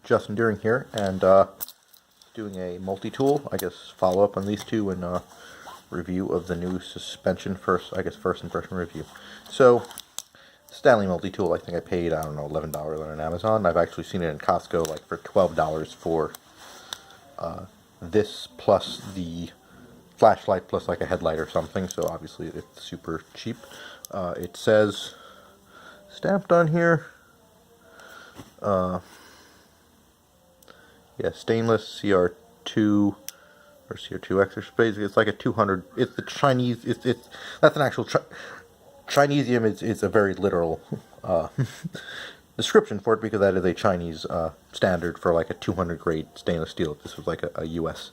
Justin Deering here, and doing a multi-tool, I guess, follow-up on these two, and review of the new suspension first impression review. So, Stanley multi-tool, I think I paid, I don't know, $11 on Amazon. I've actually seen it in Costco, like, for $12 for this plus the flashlight plus, like, a headlight or something, so obviously it's super cheap. It says, stamped on here, yeah, stainless CR2 or CR2X, or basically it's like a 200. It's the Chinese. It's that's an actual Chinesium. It's a very literal description for it, because that is a Chinese standard for like a 200 grade stainless steel. This was like a U.S.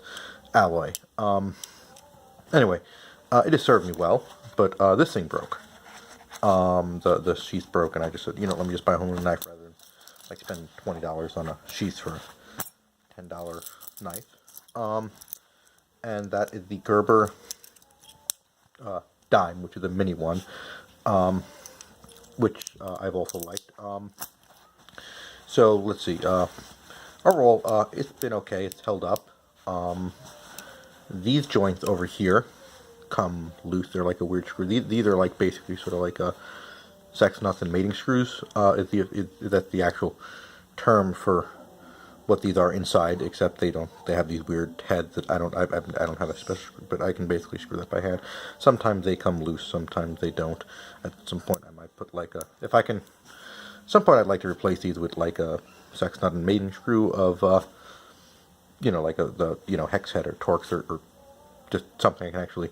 alloy. Anyway, it has served me well, but this thing broke. The sheath broke, and I just said, let me just buy a home knife rather than like spend $20 on a sheath for a $10 knife. And that is the Gerber Dime, which is a mini one, which I've also liked. So let's see. Overall, it's been okay. It's held up. These joints over here come loose. They're like a weird screw. These are like basically sort of like sex nuts and mating screws. That's the actual term for what these are inside, except they have these weird heads that I don't have a special screw, but I can basically screw that by hand. Sometimes they come loose, sometimes they don't. At some point I might put like at some point I'd like to replace these with like a sex nut and mating screw of like the hex head or Torx or just something I can actually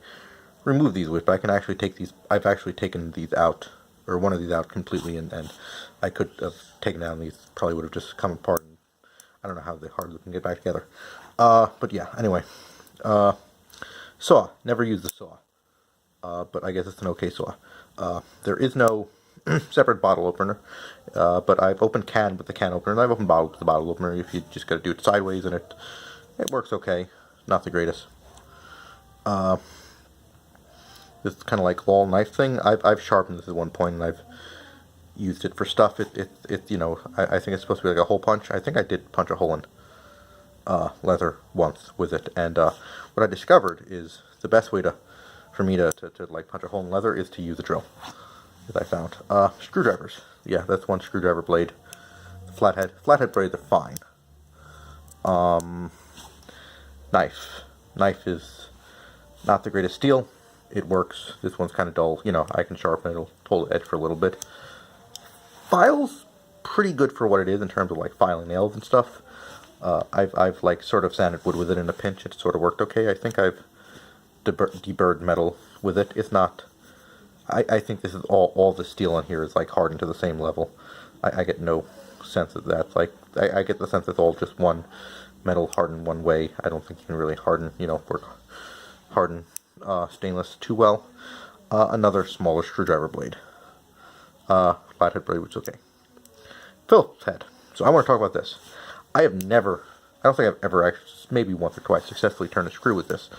remove these with. But I can actually take these. I've actually taken these out, or one of these out completely, and I could have taken down these. Probably would have just come apart. I don't know how hard they can get back together. But yeah, anyway. Saw. Never used the saw. But I guess it's an okay saw. There is no separate bottle opener. But I've opened can with the can opener, and I've opened bottle with the bottle opener. If you just gotta do it sideways, and it works okay. Not the greatest. This kind of like all knife thing. I've sharpened this at one point, and I've used it for stuff. I think it's supposed to be like a hole punch. I think I did punch a hole in leather once with it, and what I discovered is the best way for me to like punch a hole in leather is to use a drill, as I found. Screwdrivers. Yeah, that's one screwdriver blade. Flathead blades are fine. Knife is not the greatest steel. It works. This one's kind of dull. I can sharpen it. It'll hold the edge for a little bit. File's pretty good for what it is in terms of like filing nails and stuff. I've like sort of sanded wood with it in a pinch. It sort of worked okay. I think I've deburred metal with it. It's not. I think this is all the steel in here is like hardened to the same level. I get no sense of that. Like I get the sense it's all just one metal hardened one way. I don't think you can really harden stainless too well. Another smaller screwdriver blade. Flathead blade, which is okay. Phillips head. So I want to talk about this. I don't think I've ever actually, maybe once or twice, successfully turned a screw with this.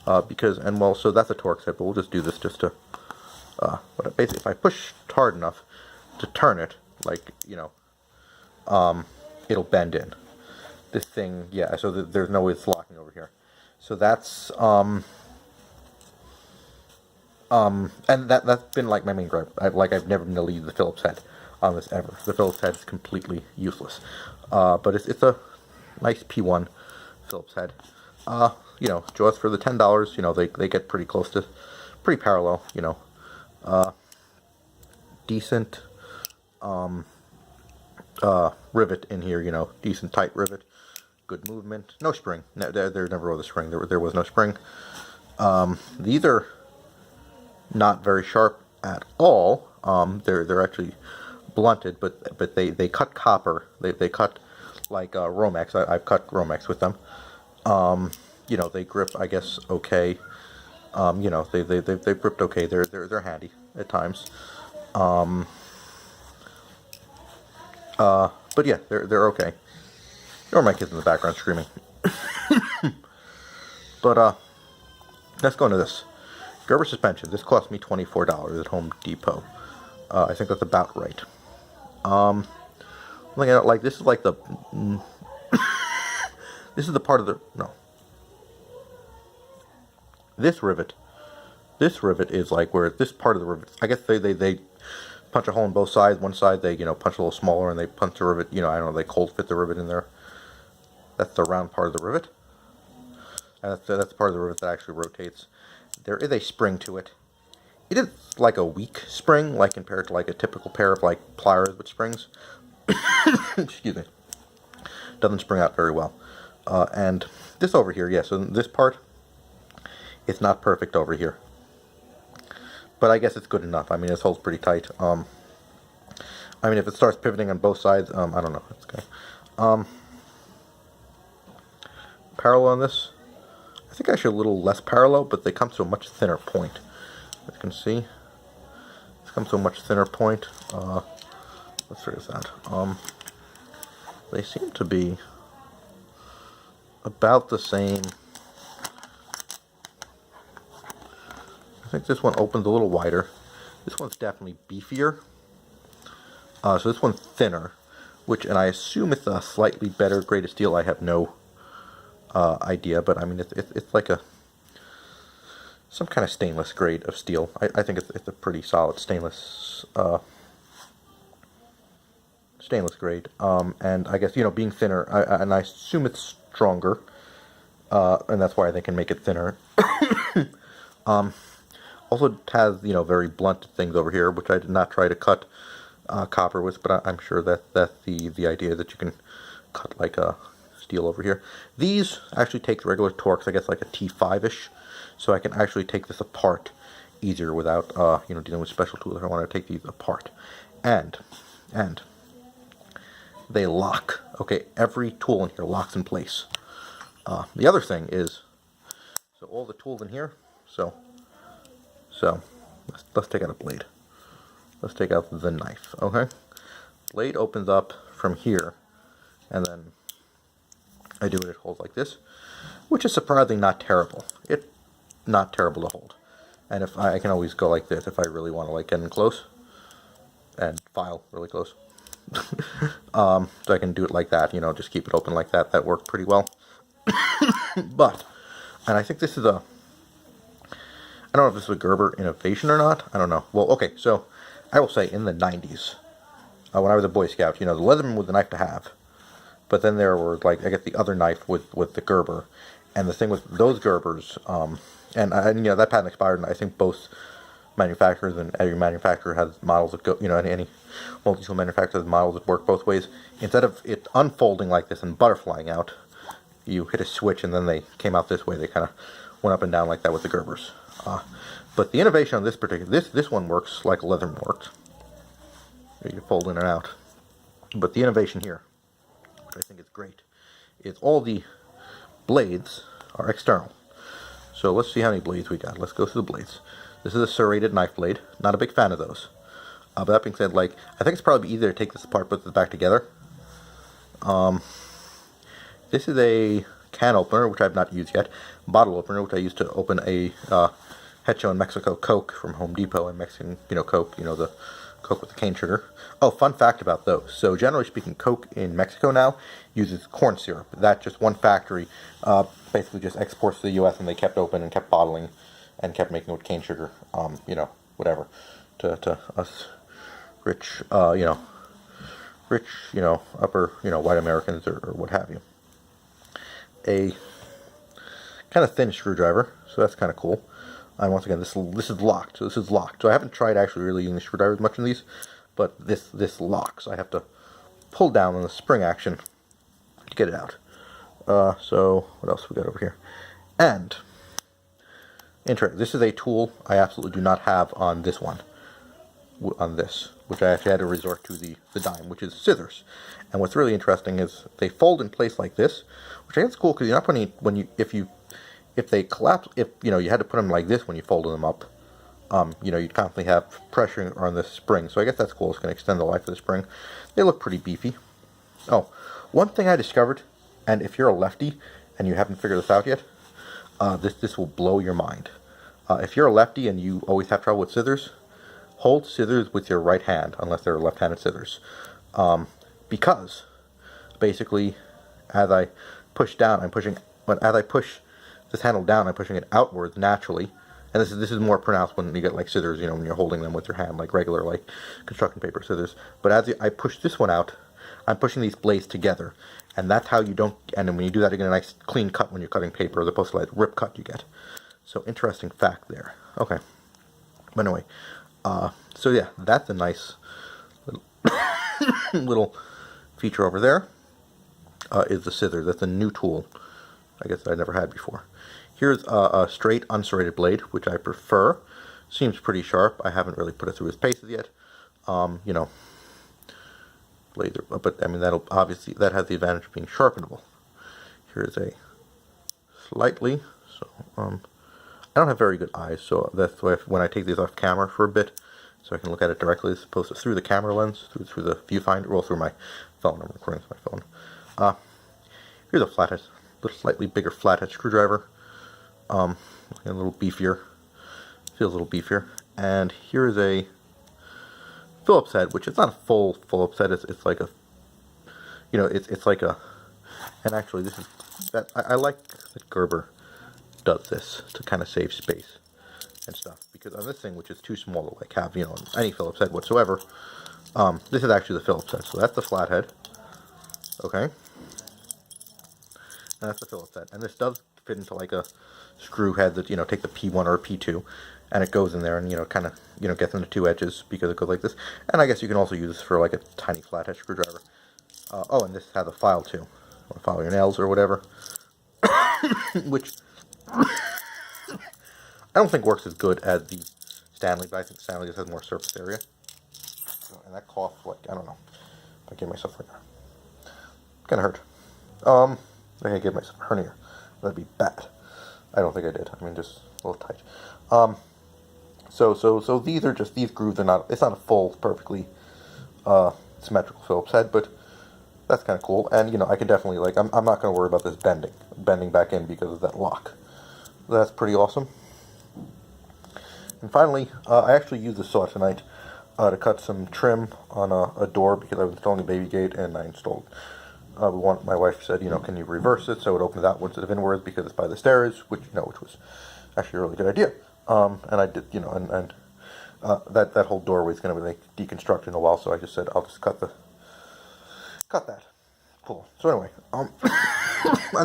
So that's a Torx head, but we'll just do this just to, basically, if I push hard enough to turn it, like, it'll bend in. This thing, yeah, so there's no way it's locking over here. So that's, and that's been like my main gripe. I've never been able to use the Phillips head on this ever. The Phillips head is completely useless. But it's a nice P1 Phillips head. Jaws for the $10. They get pretty close to, pretty parallel. Decent rivet in here. Decent tight rivet. Good movement. No spring. There never was a spring. There was no spring. These are not very sharp at all. They're actually blunted, but they cut copper. They cut like Romex. I've cut Romex with them. They grip, I guess, okay. They gripped okay. They're handy at times. But yeah, they're okay. Or my kids in the background screaming. But let's go into this. Gerber Suspension. This cost me $24 at Home Depot. I think that's about right. Looking at it, like, this is like the This is the part of the, no. This rivet is like where this part of the rivet, I guess they punch a hole in both sides. One side they, punch a little smaller and they punch the rivet, I don't know, they cold fit the rivet in there. That's the round part of the rivet. And that's part of the rivet that actually rotates. There is a spring to it. It is like a weak spring, like compared to like a typical pair of like pliers with springs. Excuse me. Doesn't spring out very well. And this over here, so this part, it's not perfect over here. But I guess it's good enough. I mean, this holds pretty tight. If it starts pivoting on both sides, I don't know. It's okay. Parallel on this, I think actually a little less parallel, but they come to a much thinner point. As you can see, it's come to a much thinner point. Let's figure this out. They seem to be about the same. I think this one opens a little wider. This one's definitely beefier. So this one's thinner, and I assume it's a slightly better grade of steel. I have no idea, but I mean it's like some kind of stainless grade of steel. I think it's a pretty solid stainless grade. And I guess being thinner, and I assume it's stronger, and that's why they can make it thinner. Also, it has very blunt things over here, which I did not try to cut copper with, but I'm sure that's the idea, that you can cut like a steel over here. These actually take regular torques, I guess like a T5-ish, so I can actually take this apart easier without dealing with special tools. I want to take these apart, and they lock. Okay, every tool in here locks in place. The other thing is, so all the tools in here, so let's take out a blade. Let's take out the knife, okay? Blade opens up from here, and then I do it holds like this, which is surprisingly not terrible. It's not terrible to hold. And if I can always go like this if I really want to like get in close and file really close. So I can do it like that, just keep it open like that. That worked pretty well. But, and I think this is I don't know if this is a Gerber innovation or not. I don't know. Well, okay, so I will say in the 90s, when I was a Boy Scout, the Leatherman was the knife to have. But then there were, like, I guess the other knife with the Gerber. And the thing with those Gerbers, and that patent expired, and I think both manufacturers, and every manufacturer has models that go, any multi-tool manufacturer has models that work both ways. Instead of it unfolding like this and butterflying out, you hit a switch and then they came out this way. They kind of went up and down like that with the Gerbers. But the innovation on this particular, this one works like a Leatherman worked. You fold in and out. But the innovation here, which I think is great, is all the blades are external. So let's see how many blades we got. Let's go through the blades. This is a serrated knife blade. Not a big fan of those. But that being said, like, I think it's probably easier to take this apart, put this back together. This is a can opener, which I've not used yet. Bottle opener, which I used to open a Hecho in Mexico Coke from Home Depot, and Mexican, Coke, the Coke with the cane sugar. Oh, fun fact about those. So generally speaking, Coke in Mexico now uses corn syrup. That just one factory basically just exports to the U.S. and they kept open and kept bottling and kept making it with cane sugar. Whatever. To us rich, upper, white Americans or what have you. A kind of thin screwdriver, so that's kind of cool. And once again, this is locked. So this is locked. So I haven't tried actually really using the screwdrivers much in these, but this locks. I have to pull down on the spring action to get it out. So what else we got over here? And this is a tool I absolutely do not have on this one. On this, which I actually had to resort to the dime, which is scissors. And what's really interesting is they fold in place like this, which I think is cool because you're not putting if they collapse, if you had to put them like this when you folded them up, you'd constantly have pressure on this spring. So I guess that's cool. It's going to extend the life of the spring. They look pretty beefy. Oh, one thing I discovered, and if you're a lefty and you haven't figured this out yet, this will blow your mind. If you're a lefty and you always have trouble with scissors, hold scissors with your right hand, unless they're left-handed scissors. Because, basically, as I push down, as I push this handle down, I'm pushing it outwards naturally. And this is more pronounced when you get like scissors, when you're holding them with your hand, like regular like construction paper scissors. But as I push this one out, I'm pushing these blades together, and that's how you don't. And then when you do that, you get a nice clean cut when you're cutting paper, as opposed to like rip cut you get. So interesting fact there. Okay, but anyway, so yeah, that's a nice little, little feature over there. Is the scissors. That's a new tool, I guess I never had before. Here's a straight, unserrated blade, which I prefer. Seems pretty sharp. I haven't really put it through its paces yet. Blades are, but I mean that has the advantage of being sharpenable. Here's a slightly. So I don't have very good eyes, so that's why when I take these off camera for a bit, so I can look at it directly as opposed to through the camera lens, through the viewfinder, well, through my phone. I'm recording with my phone. Here's a flathead, slightly bigger flathead screwdriver. A little beefier. Feels a little beefier. And here is a Phillips head, which is not a full Phillips head. It's like a, it's like a. And actually, this is that I like that Gerber does this to kind of save space and stuff, because on this thing, which is too small to like have any Phillips head whatsoever, this is actually the Phillips head. So that's the flathead. Okay. And that's the Phillips head, and this does fit into like a screw head that take the P1 or a P2, and it goes in there and kind of gets into two edges because it goes like this. And I guess you can also use this for like a tiny flathead screwdriver. Oh, and this has a file too. Want to file your nails or whatever, which I don't think works as good as the Stanley, but I think Stanley just has more surface area. And that cough, like I don't know, I gave myself like kind of hurt. I think I gave myself a hernia. That'd be bad. I don't think I did. I mean, just a little tight. So these grooves are not. It's not a full, perfectly symmetrical Phillips head, but that's kind of cool. And I can definitely I'm not going to worry about this bending back in because of that lock. That's pretty awesome. And finally, I actually used the saw tonight to cut some trim on a door because I was installing a baby gate, and I installed. My wife said, can you reverse it so it opens outwards instead of inwards because it's by the stairs, which was actually a really good idea. And I did, that whole doorway is going to be deconstructed in a while, so I just said I'll just cut that. Cool. So anyway, and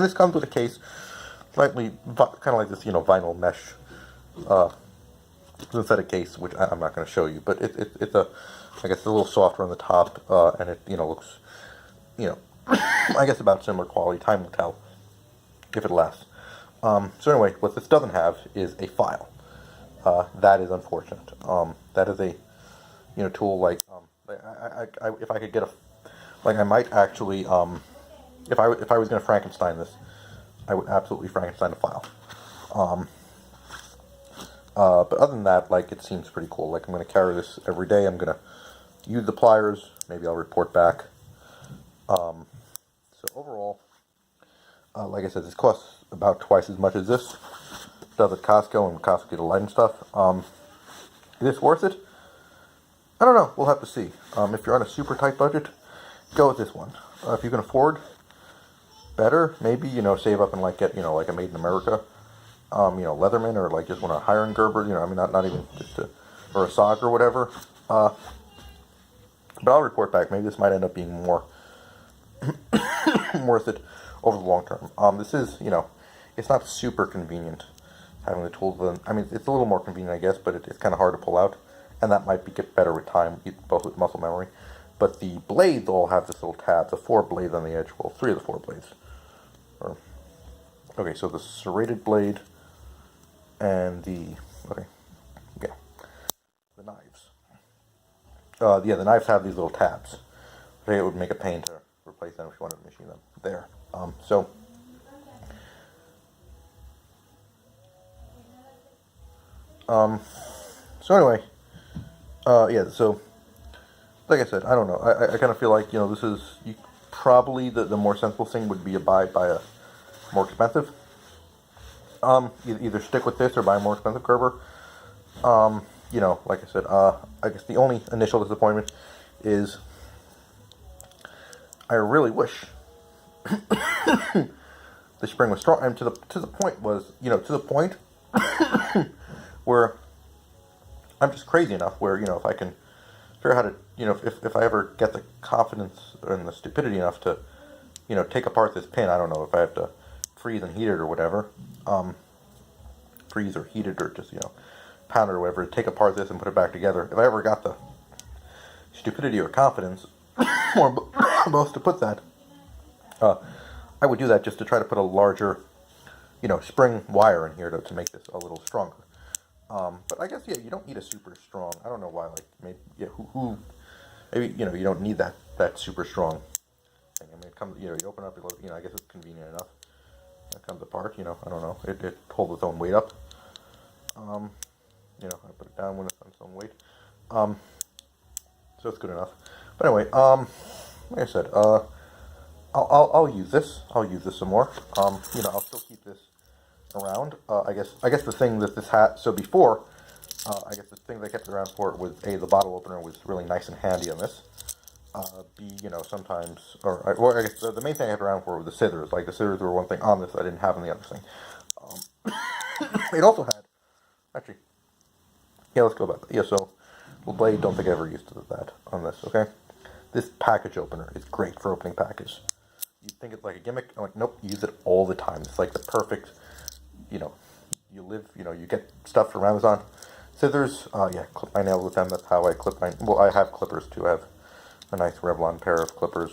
this comes with a case, slightly kind of like this, vinyl mesh synthetic case, which I'm not going to show you, but it's I guess a little softer on the top, and it looks, I guess about similar quality. Time will tell if it lasts. So anyway, what this doesn't have is a file. That is unfortunate. That is a tool like if I could get I might actually if I was going to Frankenstein this, I would absolutely Frankenstein a file. But other than that, it seems pretty cool. I'm going to carry this every day. I'm going to use the pliers. Maybe I'll report back. So overall, like I said, this costs about twice as much as this does at Costco, and Costco get a light and stuff. Is this worth it? I don't know. We'll have to see. If you're on a super tight budget, go with this one. If you can afford, better. Maybe save up and get a Made in America, Leatherman, or just want to hire in Gerber. I mean, not even just or a SOG or whatever. But I'll report back. Maybe this might end up being more worth it over the long term. This is, it's not super convenient having the tools. I mean, it's a little more convenient, I guess, but it's kind of hard to pull out, and that might get better with time, both with muscle memory. But the blades all have this little tab, the 4 blades on the edge. Well, 3 of the 4 blades. Okay, so the serrated blade and the knives. The knives have these little tabs. I think it would make a pain to replace them if you wanted to machine them there. So anyway, so like I said, I don't know. I kind of feel like this is probably the more sensible thing would be to buy a more expensive. Either stick with this or buy a more expensive Gerber. Like I said, I guess the only initial disappointment is I really wish the spring was strong, and to the point was, to the point where I'm just crazy enough where, if I can figure out how to, if I ever get the confidence and the stupidity enough to, take apart this pin, I don't know if I have to freeze and heat it or whatever, freeze or heat it or just, pound it or whatever, to take apart this and put it back together. If I ever got the stupidity or confidence, or both to put that, I would do that just to try to put a larger, spring wire in here to make this a little stronger. But I guess, yeah, you don't need a super strong, I don't know why, like, maybe, yeah, maybe, you don't need that super strong thing. I mean, it comes, you open up, I guess it's convenient enough. It comes apart, I don't know, it holds its own weight up. I put it down when it's on its own weight. So it's good enough. But anyway, like I said, I'll use this. I'll use this some more. I'll still keep this around. I guess the thing that this had, so before, I guess the thing that I kept it around for was A, the bottle opener was really nice and handy on this. B, sometimes, or I guess the main thing I had around for were the scissors. Like the scissors were one thing on this that I didn't have on the other thing. It also had, actually, yeah, let's go about that. Yeah, so the blade, don't think I ever used that on this, okay? This package opener is great for opening packages. You think it's like a gimmick? I'm like, nope, use it all the time. It's like the perfect, you get stuff from Amazon. Scissors, yeah, clip my nails with them. That's how I clip my, well, I have clippers too. I have a nice Revlon pair of clippers.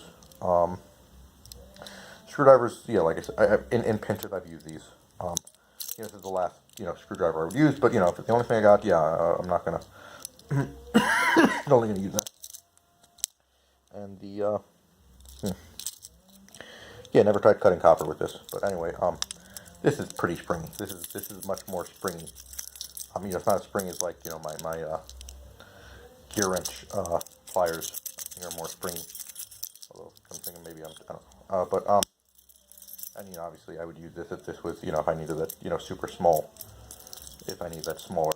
Screwdrivers, yeah, like I said, in pinches I've used these. This is the last, screwdriver I would use, but, if it's the only thing I got, yeah, I'm not gonna, I'm only gonna use that. And the, yeah, never tried cutting copper with this, but anyway, this is pretty springy. This is much more springy. It's not as springy as like, my gear wrench pliers. They're more springy. Although I'm thinking maybe I don't know. But and obviously I would use this if this was, if I needed that, super small. If I need that smaller,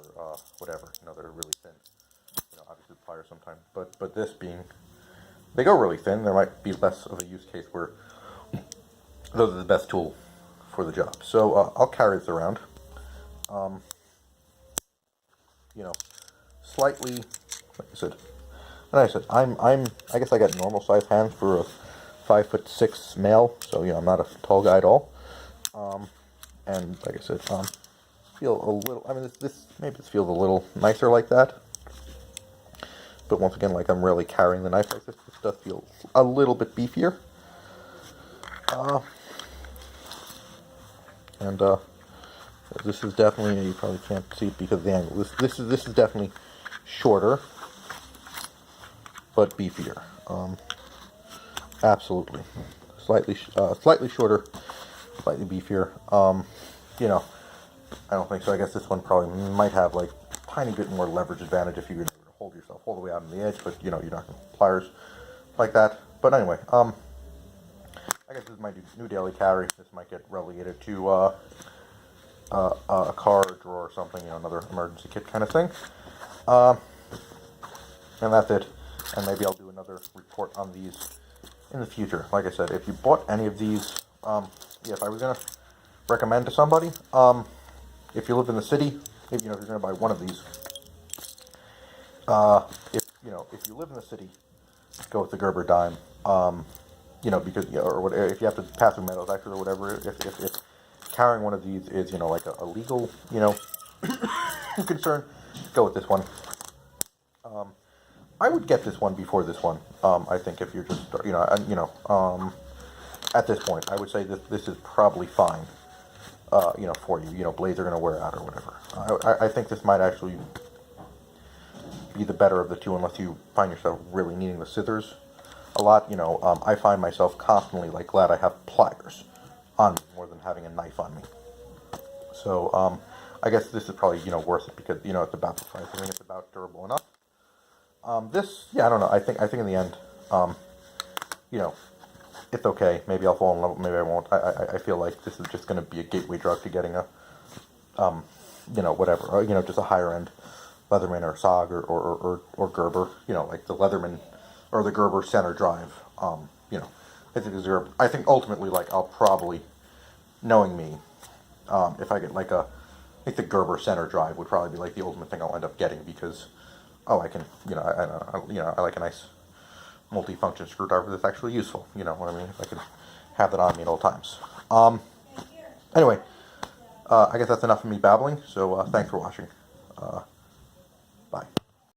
whatever, that are really thin. Obviously pliers sometimes. But this being, they go really thin. There might be less of a use case where those are the best tool for the job. So I'll carry this around. Slightly, like I said, I guess I got normal sized hands for a 5'6" male, so I'm not a tall guy at all. And like I said, feel a little. I mean, maybe this feels a little nicer like that. But once again, like I'm really carrying the knife like this. This does feel a little bit beefier. And this is definitely, you probably can't see it because of the angle. This is definitely shorter, but beefier. Absolutely, slightly shorter, slightly beefier. I don't think so. I guess this one probably might have like a tiny bit more leverage advantage if you were able to hold yourself all the way out on the edge, but you're not going to pliers like that. But anyway, I guess this is my new daily carry. This might get relegated to a car drawer or something, another emergency kit kind of thing. And that's it. And maybe I'll do another report on these in the future. Like I said, if you bought any of these, if I was gonna recommend to somebody, if you live in the city, if you're gonna buy one of these, if you live in the city, go with the Gerber Dime. Because or whatever, if you have to pass through metal detectors or whatever, if carrying one of these is like a legal concern, go with this one. I would get this one before this one. I think if you're just at this point, I would say that this is probably fine. For you. Blades are going to wear out or whatever. I think this might actually be the better of the two, unless you find yourself really needing the scissors a lot. I find myself constantly glad I have pliers on me more than having a knife on me. So I guess this is probably worth it because it's about the price. I think it's about durable enough. This, I don't know. I think in the end, it's okay. Maybe I'll fall in love. Maybe I won't. I feel like this is just going to be a gateway drug to getting a, whatever. Or, just a higher end Leatherman or SOG or Gerber. Like the Leatherman or the Gerber Center Drive. I think ultimately, I'll probably knowing me, if I get like I think the Gerber center drive would probably be like the ultimate thing I'll end up getting because, oh, I can, I like a nice multi-function screwdriver that's actually useful. You know what I mean? If I can have that on me at all times. Anyway, I guess that's enough of me babbling. So thanks for watching.